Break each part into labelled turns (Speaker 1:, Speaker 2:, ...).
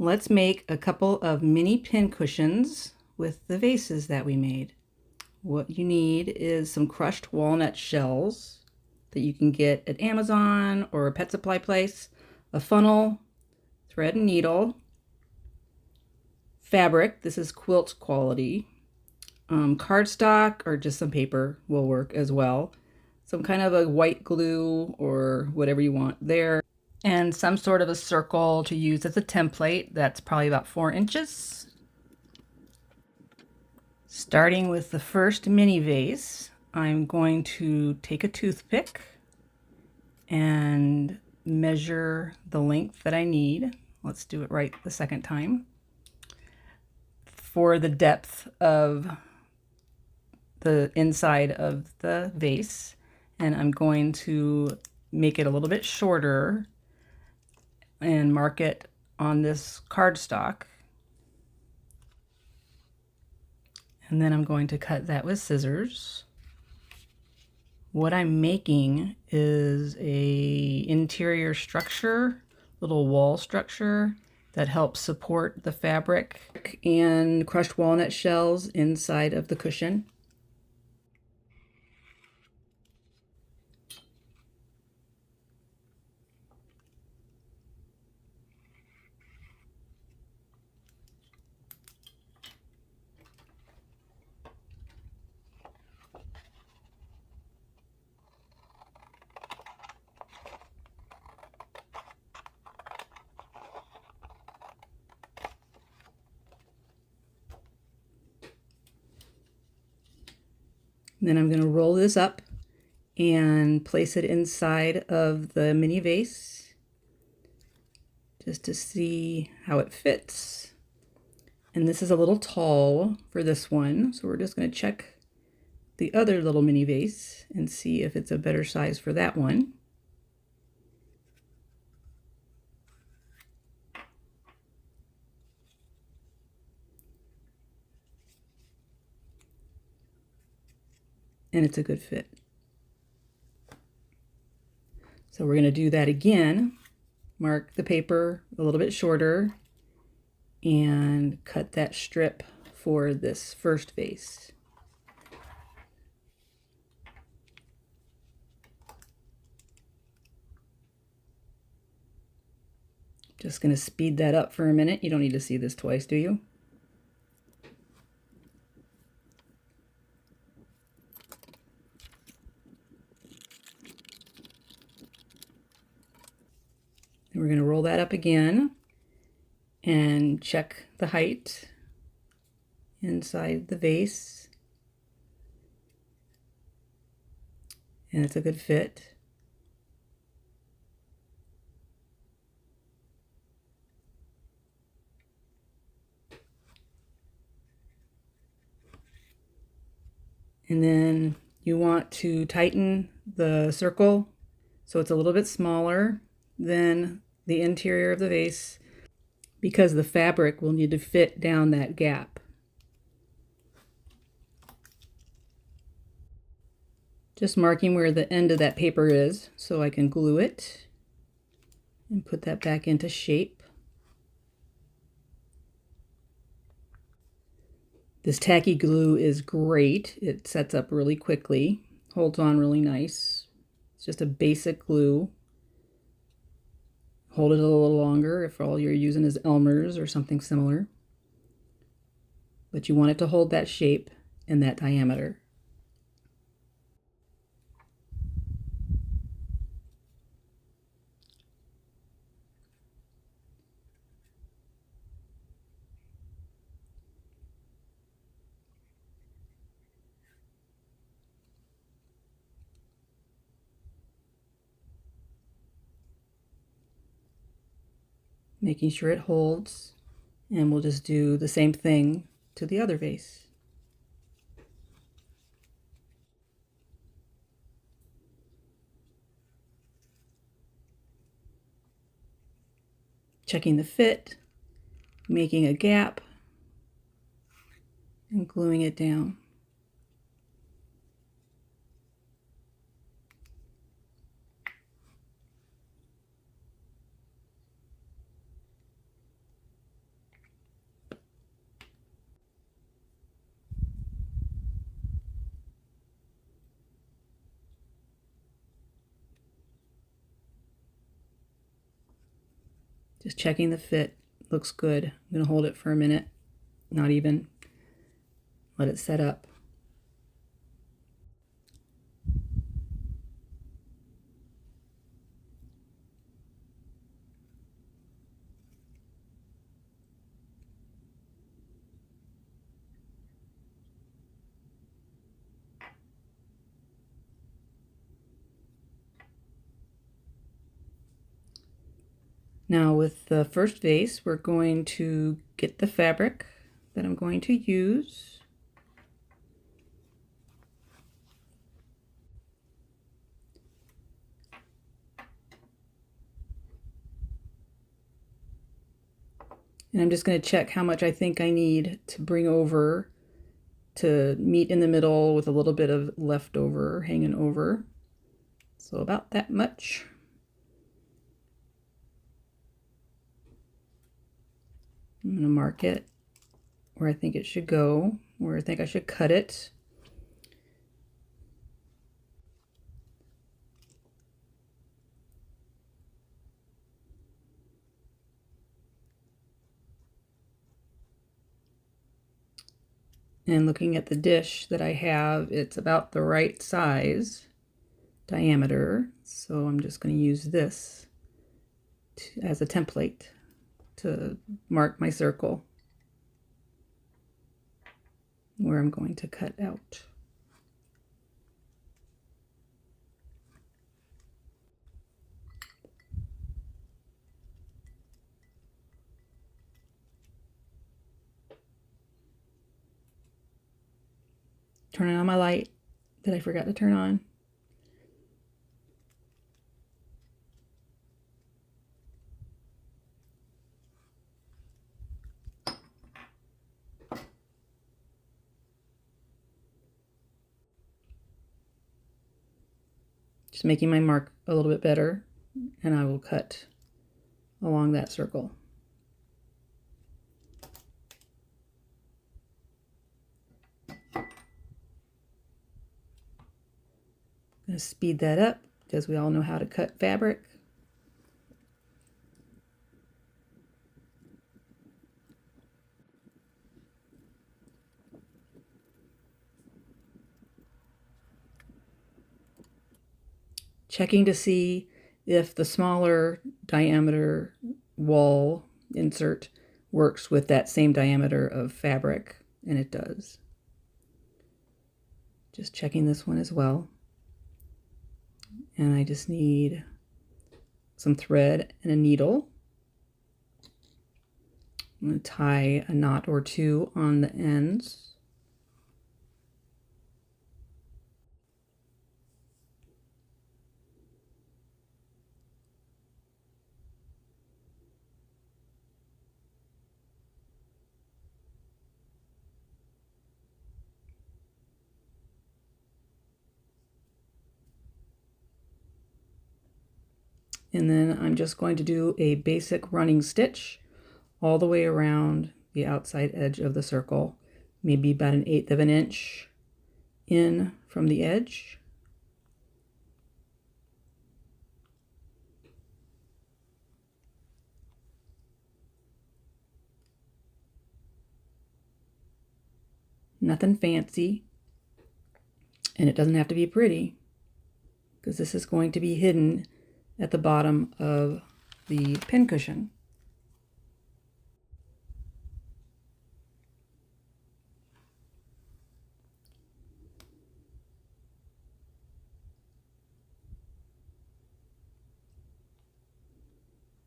Speaker 1: Let's make a couple of mini pin cushions with the vases that we made. What you need is some crushed walnut shells that you can get at Amazon or a pet supply place, a funnel, thread and needle, fabric, this is quilt quality, cardstock or just some paper will work as well, some kind of a white glue or whatever you want there, and some sort of a circle to use as a template that's probably about 4 inches. Starting with the first mini vase, I'm going to take a toothpick and measure the length that I need. Let's do it right the second time. For the depth of the inside of the vase, and I'm going to make it a little bit shorter and mark it on this cardstock. And then I'm going to cut that with scissors. What I'm making is a interior structure, little wall structure that helps support the fabric and crushed walnut shells inside of the cushion. Then I'm going to roll this up and place it inside of the mini vase just to see how it fits. And this is a little tall for this one, so we're just going to check the other little mini vase and see if it's a better size for that one. And it's a good fit. So we're going to do that again. Mark the paper a little bit shorter and cut that strip for this first vase. Just going to speed that up for a minute. You don't need to see this twice, do you? And we're going to roll that up again and check the height inside the vase. And it's a good fit. And then you want to tighten the circle so it's a little bit smaller than the interior of the vase, because the fabric will need to fit down that gap. Just marking where the end of that paper is so I can glue it and put that back into shape. This tacky glue is great. It sets up really quickly, holds on really nice. It's just a basic glue. Hold it a little longer if all you're using is Elmer's or something similar. But you want it to hold that shape and that diameter. Making sure it holds, and we'll just do the same thing to the other vase. Checking the fit, making a gap, and gluing it down. Just checking the fit. Looks good. I'm going to hold it for a minute. Not even. Let it set up. Now with the first vase, we're going to get the fabric that I'm going to use. And I'm just going to check how much I think I need to bring over to meet in the middle with a little bit of leftover hanging over. So about that much. I'm going to mark it where I think it should go, where I think I should cut it. And looking at the dish that I have, it's about the right size diameter. So I'm just going to use this as a template to mark my circle where I'm going to cut out. Turning on my light that I forgot to turn on. Just making my mark a little bit better, and I will cut along that circle. I'm going to speed that up because we all know how to cut fabric. Checking to see if the smaller diameter wall insert works with that same diameter of fabric, and it does. Just checking this one as well. And I just need some thread and a needle. I'm going to tie a knot or two on the ends. And then I'm just going to do a basic running stitch all the way around the outside edge of the circle, maybe about 1/8 of an inch in from the edge. Nothing fancy, and it doesn't have to be pretty because this is going to be hidden at the bottom of the pincushion.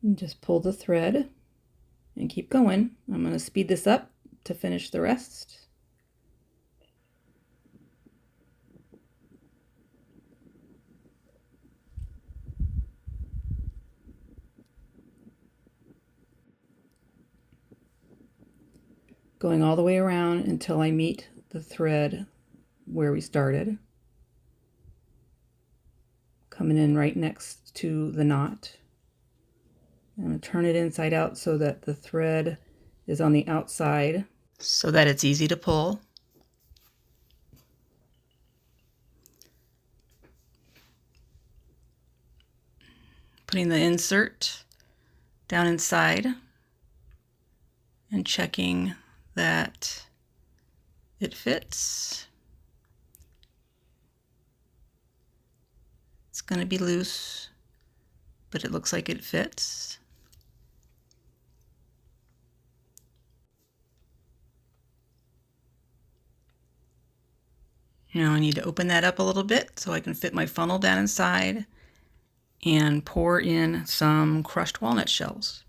Speaker 1: And just pull the thread and keep going. I'm going to speed this up to finish the rest. Going all the way around until I meet the thread where we started. Coming in right next to the knot. I'm going to turn it inside out so that the thread is on the outside so that it's easy to pull. Putting the insert down inside and checking that it fits. It's going to be loose, but it looks like it fits. Now I need to open that up a little bit so I can fit my funnel down inside and pour in some crushed walnut shells.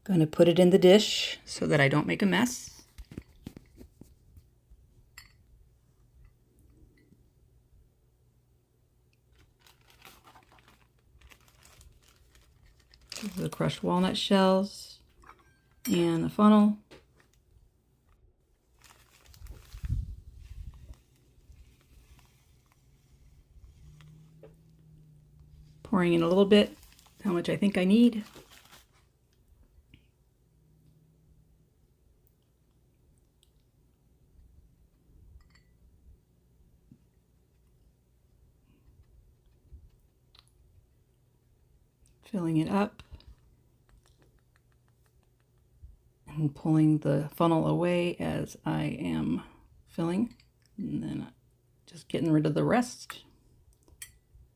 Speaker 1: Going to put it in the dish so that I don't make a mess. The crushed walnut shells and the funnel. Pouring in a little bit, how much I think I need. Filling it up. And pulling the funnel away as I am filling, and then just getting rid of the rest.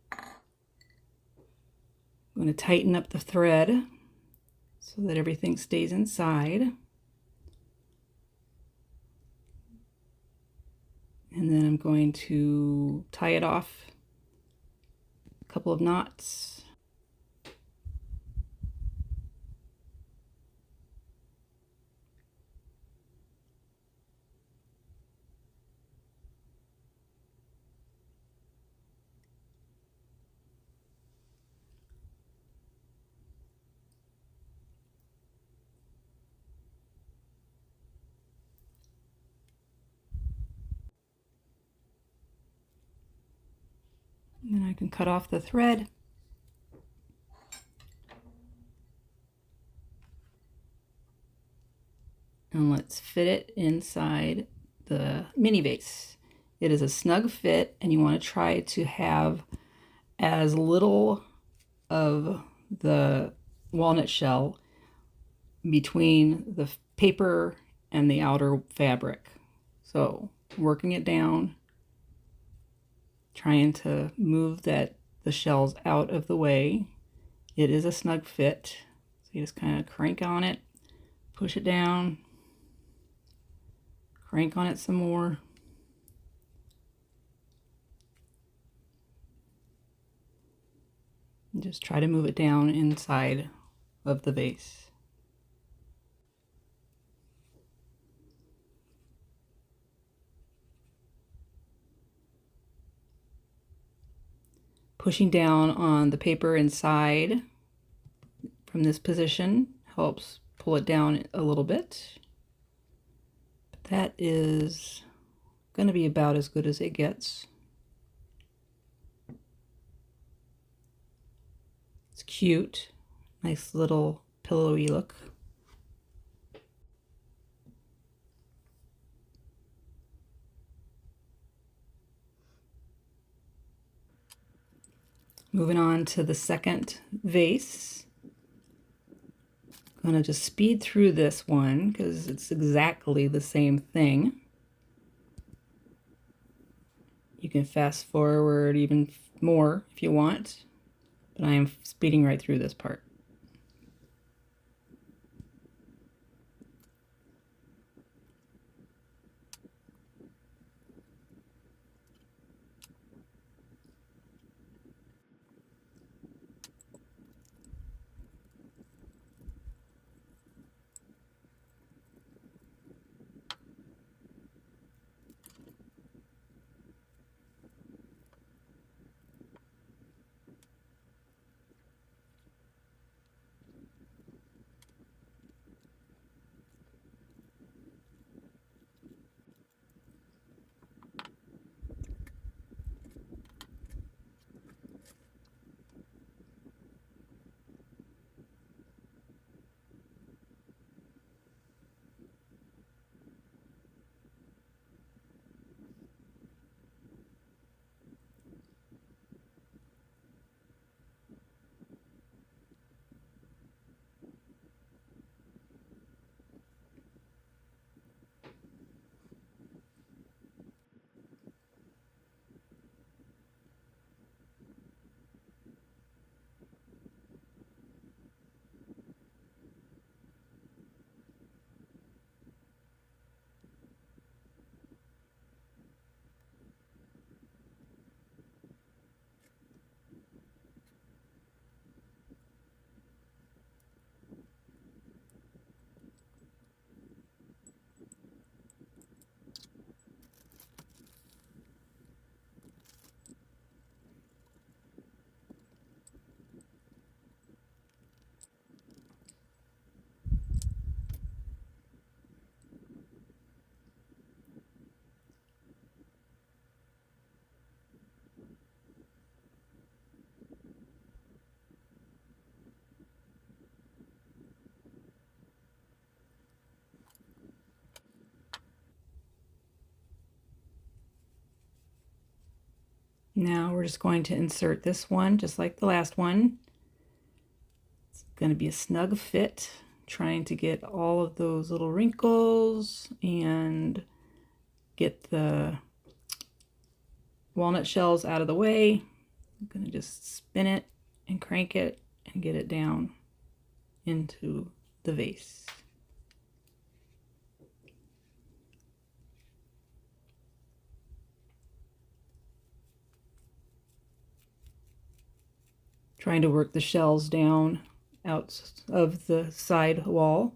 Speaker 1: I'm going to tighten up the thread so that everything stays inside. And then I'm going to tie it off a couple of knots. And then I can cut off the thread. And let's fit it inside the mini vase. It is a snug fit, and you want to try to have as little of the walnut shell between the paper and the outer fabric. So working it down, trying to move the shells out of the way. It is a snug fit, so you just kind of crank on it, push it down, crank on it some more. And just try to move it down inside of the vase. Pushing down on the paper inside from this position helps pull it down a little bit. But that is going to be about as good as it gets. It's cute, nice little pillowy look. Moving on to the second vase. I'm going to just speed through this one because it's exactly the same thing. You can fast forward even more if you want, but I am speeding right through this part. Now we're just going to insert this one just like the last one. It's going to be a snug fit, trying to get all of those little wrinkles and get the walnut shells out of the way. I'm going to just spin it and crank it and get it down into the vase. Trying to work the shells down out of the side wall.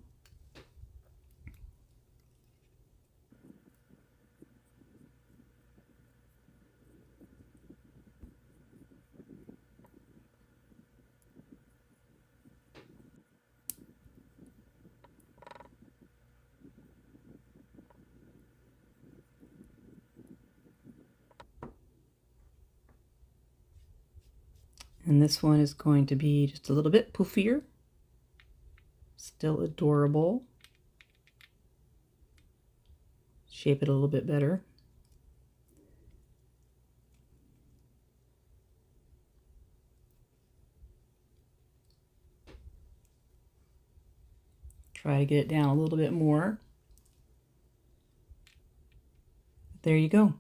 Speaker 1: And this one is going to be just a little bit poofier. Still adorable. Shape it a little bit better. Try to get it down a little bit more. There you go.